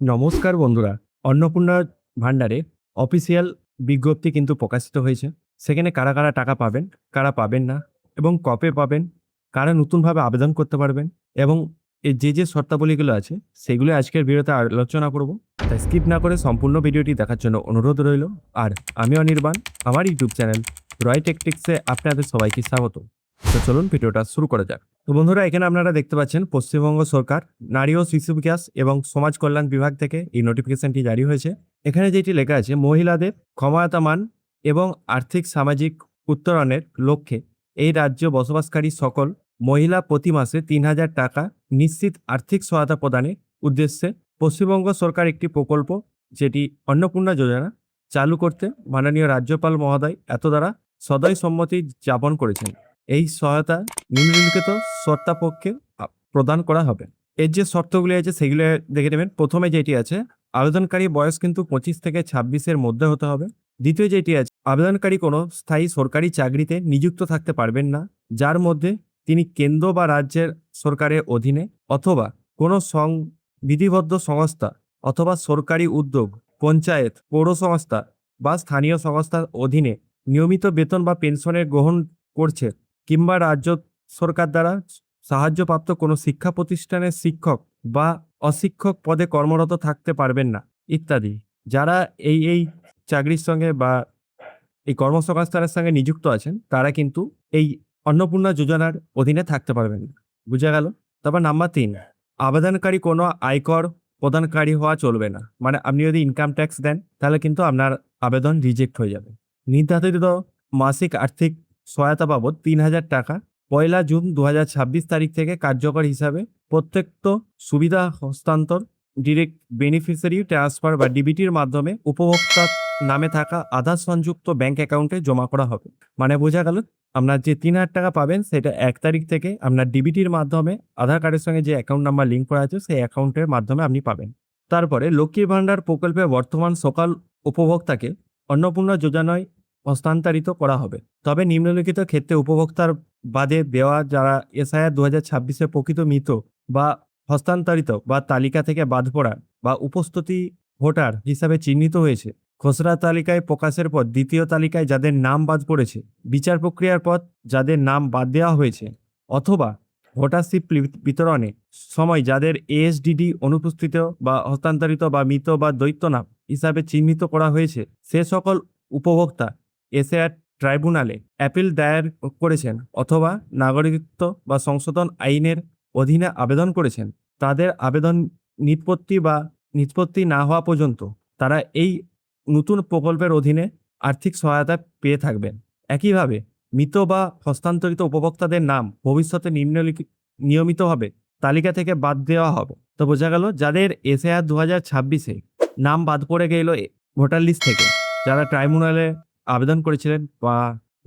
নমস্কার বন্ধুরা। অন্নপূর্ণা ভান্ডারে অফিসিয়াল বিজ্ঞপ্তি কিন্তু প্রকাশিত হয়েছে। সেখানে কারা, কারা টাকা পাবেন, কারা পাবেন না এবং কবে পাবেন, কারা নতুনভাবে আবেদন করতে পারবেন এবং এর যে শর্তাবলীগুলো আছে সেগুলো আজকের ভিডিওতে আলোচনা করব। তাই স্কিপ না করে সম্পূর্ণ ভিডিওটি দেখার জন্য অনুরোধ রইল। আর আমি অনির্বাণ, আমার ইউটিউব চ্যানেল রয় টেকটিক্সে আপনাদের সবাইকে স্বাগত। তো চলুন ভিডিওটা শুরু করা যাক। তো বন্ধুরা, এখানে আপনারা দেখতে পাচ্ছেন পশ্চিমবঙ্গ সরকার নারী ও শিশু বিকাশ এবং সমাজ কল্যাণ বিভাগ থেকে এই নোটিফিকেশনটি জারি হয়েছে। এখানে যেটি লেখা আছে, মহিলাদের ক্ষমতায়ন এবং আর্থিক সামাজিক উত্তরণের লক্ষ্যে এই রাজ্যে বসবাসকারী সকল মহিলা প্রতি মাসে ৩,০০০ টাকা নিশ্চিত আর্থিক সহায়তা প্রদানের উদ্দেশ্যে পশ্চিমবঙ্গ সরকার একটি প্রকল্প, যেটি অন্নপূর্ণা যোজনা চালু করতে মাননীয় রাজ্যপাল মহোদয় এত দ্বারা সদয় সম্মতি জ্ঞাপন করেছেন। এই সহায়তা নিম্নলিখিত শর্তাপক্ষে প্রদান করা হবে। এর যে শর্তগুলি আছে সেগুলো দেখে নেবেন। প্রথমে যেটি আছে, আবেদনকারী বয়স কিন্তু 25 থেকে 26-এর মধ্যে হতে হবে। দ্বিতীয় যেটি আছে, আবেদনকারী কোনো স্থায়ী সরকারি চাকরিতে নিযুক্ত থাকতে পারবেন না, যার মধ্যে তিনি কেন্দ্র বা রাজ্যের সরকারের অধীনে অথবা কোনো বিধিবদ্ধ সংস্থা অথবা সরকারি উদ্যোগ, পঞ্চায়েত, পৌর সংস্থা বা স্থানীয় সংস্থার অধীনে নিয়মিত বেতন বা পেনশনের গ্রহণ করছে, কিংবা রাজ্য সরকার দ্বারা সাহায্যপ্রাপ্ত কোনো শিক্ষা প্রতিষ্ঠানের শিক্ষক বা অশিক্ষক পদে কর্মরত থাকতে পারবেন না ইত্যাদি। যারা এই চাকরির সঙ্গে বা এই কর্মসংস্থানের সঙ্গে নিযুক্ত আছেন তারা কিন্তু এই অন্নপূর্ণা যোজনার অধীনে থাকতে পারবেন না। বুঝা গেল? তারপর নাম্বার ৩, আবেদনকারী কোনো আয়কর প্রদানকারী হওয়া চলবে না। মানে আপনি যদি ইনকাম ট্যাক্স দেন তাহলে কিন্তু আপনার আবেদন রিজেক্ট হয়ে যাবে। নির্ধারিত মাসিক আর্থিক সহায়তা বাবদ ৩,০০০ টাকা ১ জুন ২০২৬ তারিখ থেকে কার্যকর হিসাবে প্রত্যেক সুবিধা হস্তান্তর ডিরেক্ট বেনিফিশিয়ারি ট্রান্সফার বা ডিবিটির মাধ্যমে উপভোক্তার নামে থাকা আধার সংযুক্ত ব্যাংক অ্যাকাউন্টে জমা করা হবে। মানে বোঝা গেল, আপনার যে ৩,০০০ টাকা পাবেন সেটা ১ তারিখ থেকে আপনার ডিবিটির মাধ্যমে আধার কার্ডের সঙ্গে যে অ্যাকাউন্ট নাম্বার লিঙ্ক করা আছে সেই অ্যাকাউন্টের মাধ্যমে আপনি পাবেন। তারপরে লক্ষ্মীর ভাণ্ডার প্রকল্পে বর্তমান সকল উপভোক্তাকে অন্নপূর্ণা যোজনায় হস্তান্তরিত করা হবে। তবে নিম্নলিখিত ক্ষেত্রে উপভোক্তার বাদে দেওয়া যারা এসআইআর ২০২৬-এ প্রকৃত মৃত বা হস্তান্তরিত বা তালিকা থেকে বাদ পড়া বা উপস্থিতি ভোটার হিসাবে চিহ্নিত হয়েছে, খসড়া তালিকায় প্রকাশের পর দ্বিতীয় তালিকায় যাদের নাম বাদ পড়েছে, বিচার প্রক্রিয়ার পর যাদের নাম বাদ দেওয়া হয়েছে, অথবা ভোটারশিপ বিতরণে সময় যাদের এএসডিডি অনুপস্থিত বা হস্তান্তরিত বা মৃত বা দ্বৈত নাম হিসাবে চিহ্নিত করা হয়েছে, সে সকল উপভোক্তা এসআইআর ট্রাইব্যুনালে অ্যাপিল দায়ের করেছেন অথবা নাগরিকত্ব বা সংশোধন আইনের অধীনে আবেদন করেছেন, তাদের আবেদন নিষ্পত্তি না হওয়া পর্যন্ত তারা এই নতুন প্রকল্পের অধীনে আর্থিক সহায়তা পেয়ে থাকবেন। একইভাবে মৃত বা হস্তান্তরিত উপভোক্তাদের নাম ভবিষ্যতে নিয়মিতভাবে তালিকা থেকে বাদ দেওয়া হবে। তো বোঝা গেল, যাদের এসআইআর ২০২৬-এ নাম বাদ পড়ে গেল ভোটার লিস্ট থেকে, যারা ট্রাইব্যুনালে আবেদন করেছিলেন বা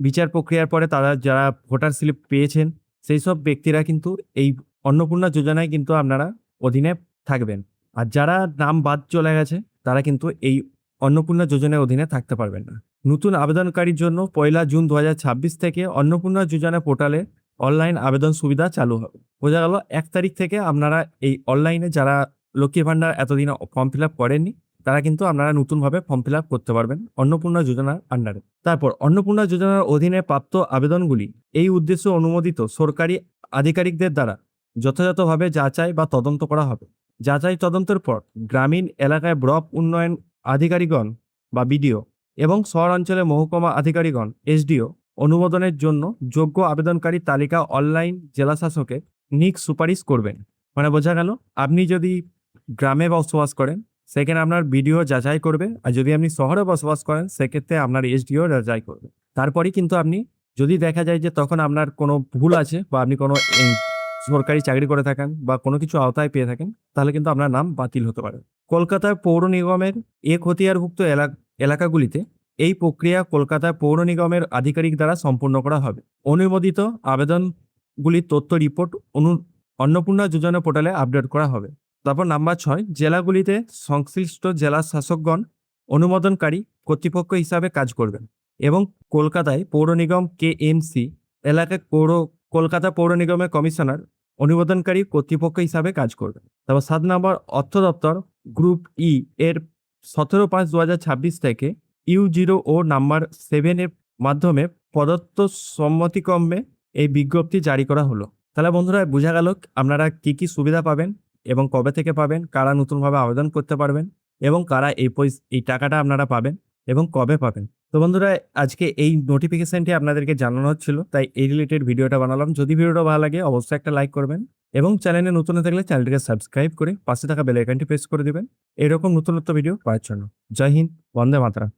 বিচার প্রক্রিয়ার পরে তারা যারা ভোটার স্লিপ পেয়েছেন, সেই সব ব্যক্তিরা কিন্তু এই অন্নপূর্ণা যোজনায় কিন্তু আপনারা অধীনে থাকবেন। আর যারা নাম বাদ চলে গেছে তারা কিন্তু এই অন্নপূর্ণা যোজনার অধীনে থাকতে পারবেন না। নতুন আবেদনকারীর জন্য ১ জুন ২০২৬ থেকে অন্নপূর্ণা যোজনা পোর্টালে অনলাইন আবেদন সুবিধা চালু হবে। বোঝা গেল, ১ তারিখ থেকে আপনারা এই অনলাইনে যারা লক্ষ্মী ভাণ্ডার এতদিন ফর্ম ফিল আপ করেননি তারা কিন্তু আপনারা নতুনভাবে ফর্ম ফিল আপ করতে পারবেন অন্নপূর্ণা যোজনার আন্ডারে। তারপর অন্নপূর্ণা যোজনার অধীনে প্রাপ্ত আবেদনগুলি এই উদ্দেশ্যে অনুমোদিত সরকারি আধিকারিকদের দ্বারা যথাযথভাবে যাচাই বা তদন্ত করা হবে। যাচাই তদন্তের পর গ্রামীণ এলাকায় ব্লক উন্নয়ন আধিকারিকগণ বা বিডিও এবং শহরাঞ্চলে মহকুমা আধিকারিকগণ এসডিও অনুমোদনের জন্য যোগ্য আবেদনকারী তালিকা অনলাইন জেলা শাসকে সুপারিশ করবেন। মানে বোঝা গেল, আপনি যদি গ্রামে বসবাস করেন সেখানে আপনার বিডিও যাচাই করবে, আর যদি আপনি শহরে বসবাস করেন সেক্ষেত্রে আপনার এসডিও যাচাই করবে। তারপরেই কিন্তু আপনি, যদি দেখা যায় যে তখন আপনার কোনো ভুল আছে বা আপনি কোনো সরকারি চাকরি করে থাকেন বা কোনো কিছু আওতায় পেয়ে থাকেন, তাহলে কিন্তু আপনার নাম বাতিল হতে পারে। কলকাতার পৌর নিগমের খতিয়ানভুক্ত এলাকাগুলিতে এই প্রক্রিয়া কলকাতা পৌর নিগমের আধিকারিক দ্বারা সম্পূর্ণ করা হবে। অনুমোদিত আবেদনগুলির তথ্য রিপোর্ট অন্নপূর্ণা যোজনা পোর্টালে আপডেট করা হবে। তারপর নাম্বার ৬, জেলাগুলিতে সংশ্লিষ্ট জেলা শাসকগণ অনুমোদনকারী কর্তৃপক্ষ হিসাবে কাজ করবেন এবং কলকাতায় পৌর নিগম কেএমসি এলাকায় কলকাতা পৌর নিগমের কমিশনার অনুমোদনকারী কর্তৃপক্ষ হিসাবে কাজ করবে। তারপর 7 নম্বর, অর্থ দপ্তর গ্রুপ ই এর 17/5/2026 থেকে U0O নাম্বার 7 এর মাধ্যমে প্রদত্ত সম্মতিক্রমে এই বিজ্ঞপ্তি জারি করা হলো। তাহলে বন্ধুরা বোঝা গেল আপনারা কি কি সুবিধা পাবেন এবং কবে থেকে পাবেন, কারা নতুনভাবে আবেদন করতে পারবেন এবং কারা এই টাকাটা আপনারা পাবেন এবং কবে পাবেন। তো বন্ধুরা আজকে এই নোটিফিকেশনটি আপনাদেরকে জানানো হচ্ছিল, তাই এই রিলেটেড ভিডিওটা বানালাম। যদি ভিডিওটা ভালো লাগে অবশ্যই একটা লাইক করবেন এবং চ্যানেলে নতুন হয়ে থাকলে চ্যানেলটিকে সাবস্ক্রাইব করে পাশে থাকা বেল আইকনটি প্রেস করে দিবেন এরকম নতুন ভিডিও পাওয়ার জন্য। জয় হিন্দ, বন্দে মাতরম।